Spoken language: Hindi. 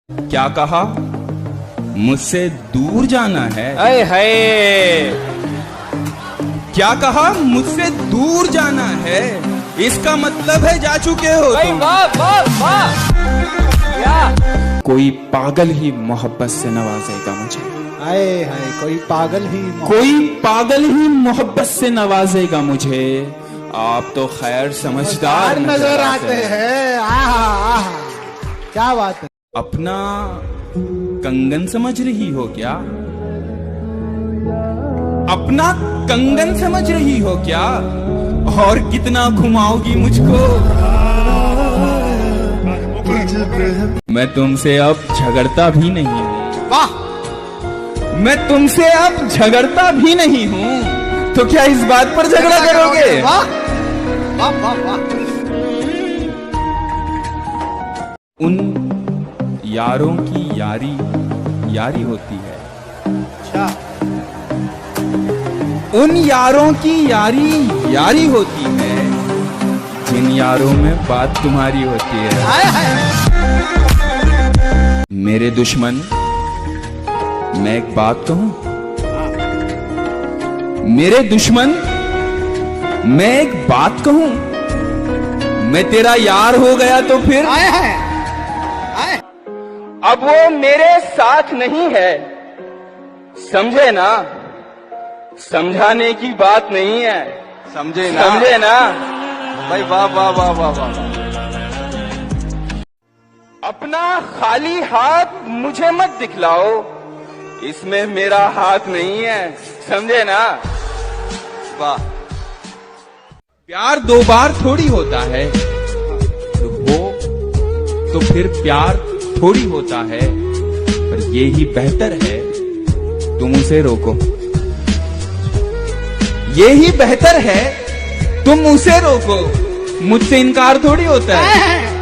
क्या कहा? मुझसे दूर जाना है? अय हाय, क्या कहा? मुझसे दूर जाना है? इसका मतलब है जा चुके हो भाई तुम। वाह वाह वाह। क्या कोई पागल ही मोहब्बत से नवाजेगा मुझे। हाय हाय, कोई पागल ही कोई पागल ही मोहब्बत से नवाजेगा मुझे। आप तो खैर समझदार नजर आते हैं। आहा आहा, क्या बात है। अपना कंगन समझ रही हो क्या? अपना कंगन समझ रही हो क्या? और कितना घुमाओगी मुझको? मैं तुमसे अब झगड़ता भी नहीं हूँ। वाह, मैं तुमसे अब झगड़ता भी नहीं हूँ। तो क्या इस बात पर झगड़ा करोगे? वाह वाह वाह वाह। उन यारों की यारी यारी होती है। अच्छा, उन यारों की यारी यारी होती है जिन यारों में बात तुम्हारी होती है। हाय हाय। मेरे दुश्मन, मैं एक बात कहूं? मेरे दुश्मन, मैं एक बात कहूं? मैं तेरा यार हो गया तो फिर हाय हाय हाय। अब वो मेरे साथ नहीं है, समझे ना? समझाने की बात नहीं है, समझे ना? समझे ना? भाई वाह वाह वाह वाह वाह। अपना खाली हाथ मुझे मत दिखलाओ, इसमें मेरा हाथ नहीं है, समझे ना? वाह, प्यार दो बार थोड़ी होता है, तो हो तो फिर प्यार थोड़ी होता है। पर ये ही बेहतर है तुम उसे रोको। ये ही बेहतर है तुम उसे रोको। मुझसे इनकार थोड़ी होता है।